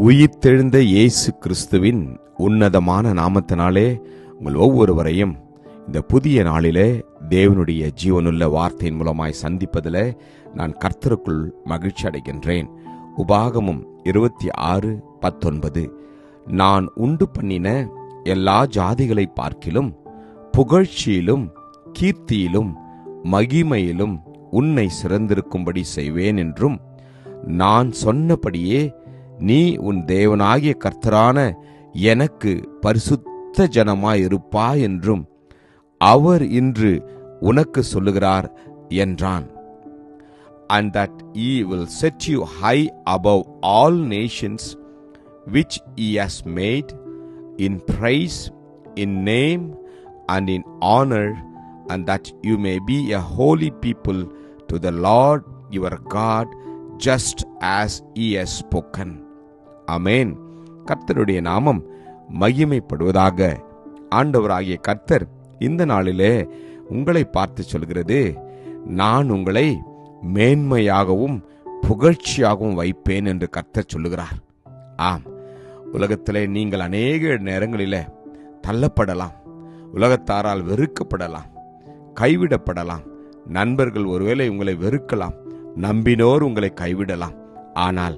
உயிர்த்தெழுந்த இயேசு கிறிஸ்துவின் உன்னதமான நாமத்தினாலே உங்கள் ஒவ்வொருவரையும் இந்த புதிய நாளிலே தேவனுடைய ஜீவனுள்ள வார்த்தையின் மூலமாய் சந்திப்பதில் நான் கர்த்தருக்குள் மகிழ்ச்சி அடைகின்றேன். உபாகமம் 26:19 நான் உண்டு பண்ணின எல்லா ஜாதிகளை பார்க்கிலும் புகழ்ச்சியிலும் கீர்த்தியிலும் மகிமையிலும் உன்னை சிறந்திருக்கும்படி செய்வேன் என்றும், நான் சொன்னபடியே நீ உன் தேவனாகிய கர்த்தரான எனக்கு பரிசுத்த ஜனமாயிருப்பாய் என்றும் அவர் இன்று உனக்கு சொல்லுகிறார் என்றான். And that he will set you high above all nations which he has made, in praise, in name, and in honor, and that you may be a holy people to the Lord your God, just as he has spoken. ஆமென். கர்த்தருடைய நாமம் மகிமைப்படுவதாக. ஆண்டவராகிய கர்த்தர் இந்த நாளிலே உங்களை பார்த்து சொல்கிறது, நான் உங்களை மேன்மையாகவும் புகழ்ச்சியாகவும் வைப்பேன் என்று கர்த்தர் சொல்லுகிறார். ஆம், உலகத்திலே நீங்கள் அநேக நேரங்களிலே தள்ளப்படலாம், உலகத்தாரால் வெறுக்கப்படலாம், கைவிடப்படலாம், நண்பர்கள் ஒருவேளை உங்களை வெறுக்கலாம், நம்பினோர் உங்களை கைவிடலாம். ஆனால்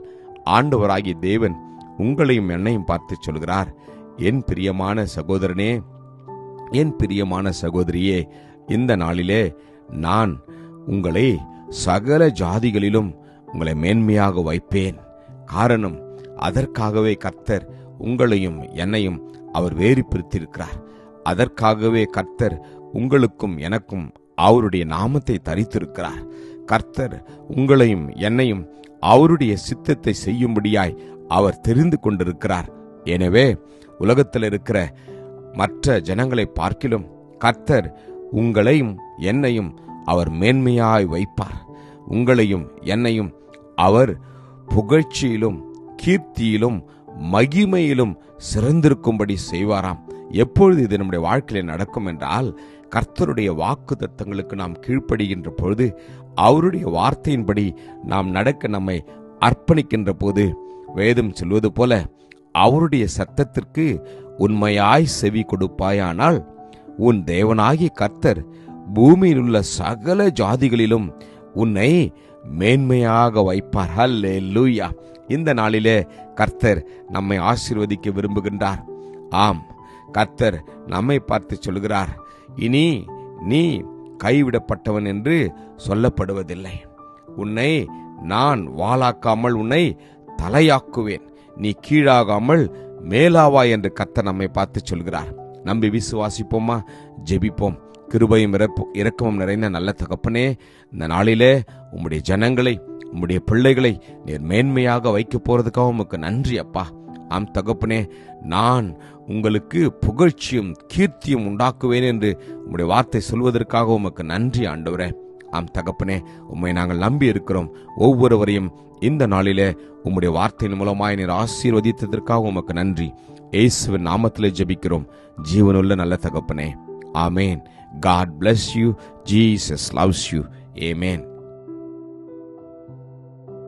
ஆண்டவராகிய தேவன் உங்களையும் என்னையும் பார்த்து சொல்கிறார், என் பிரியமான சகோதரனே, என் பிரியமான சகோதரியே, இந்த நாளிலே நான் உங்களை சகல ஜாதிகளிலும் உங்களை மேன்மையாக வைப்பேன். காரணம், அதற்காகவே கர்த்தர் உங்களையும் என்னையும் அவர் வேறு பிரித்திருக்கிறார். அதற்காகவே கர்த்தர் உங்களுக்கும் எனக்கும் அவருடைய நாமத்தை தரித்திருக்கிறார். கர்த்தர் உங்களையும் என்னையும் அவருடைய சித்தத்தை செய்யும்படியாய் அவர் தெரிந்து கொண்டிருக்கிறார். எனவே உலகத்தில் இருக்கிற மற்ற ஜனங்களை பார்க்கிலும் கர்த்தர் உங்களையும் என்னையும் அவர் மேன்மையாய் வைப்பார். உங்களையும் என்னையும் அவர் புகழ்ச்சியிலும் கீர்த்தியிலும் மகிமையிலும் சிறந்திருக்கும்படி செய்வாராம். எப்பொழுது இது நம்முடைய வாழ்க்கையில நடக்கும் என்றால், கர்த்தருடைய வாக்குத்தத்தங்களுக்கு நாம் கீழ்ப்படுகின்ற பொழுது, அவருடைய வார்த்தையின்படி நாம் நடக்க நம்மை அர்ப்பணிக்கின்ற போது, வேதம் சொல்வது போல அவருடைய சத்தத்திற்கு உண்மையாய் செவி கொடுப்பாயானால் உன் தேவனாகிய கர்த்தர் பூமியில் உள்ள சகல ஜாதிகளிலும் உன்னை மேன்மையாக வைப்பார். ஹல்லேலூயா. இந்த நாளிலே கர்த்தர் நம்மை ஆசீர்வதிக்க விரும்புகின்றார். ஆம், கர்த்தர் நம்மை பார்த்து சொல்கிறார், இனி நீ கைவிடப்பட்டவன் என்று சொல்லப்படுவதில்லை. உன்னை நான் வாளாக்காமல் உன்னை தலையாக்குவேன், நீ கீழாகாமல் மேலாவா என்று கர்த்தர் நம்மை பார்த்து சொல்கிறார். நம்பி விசுவாசிப்போமா? ஜெபிப்போம். கிருபையும் இரக்கமும் நிறைந்த நல்ல தகப்பனே, இந்த நாளிலே உம்முடைய ஜனங்களை, உம்முடைய பிள்ளைகளை நீர் மேன்மையாக வைக்க போறதுக்காக உமக்கு நன்றி அப்பா. ஆம் தகப்பனே, நான் உங்களுக்கு புகழ்ச்சியும் கீர்த்தியும் உண்டாக்குவேன் என்று உம்முடைய வார்த்தை சொல்வதற்காக உமக்கு நன்றி ஆண்டவரே. ஆம் தகப்பனே, உம்மை நாங்கள் நம்பி இருக்கிறோம். ஒவ்வொருவரையும் இந்த நாளிலே உம்முடைய வார்த்தையின் மூலமாய் நீர் ஆசீர்வதித்ததற்காக உமக்கு நன்றி. இயேசுவின் நாமத்திலே ஜெபிக்கிறோம் ஜீவனுள்ள நல்ல தகப்பனே. ஆமேன். God bless you. Jesus loves you. Amen.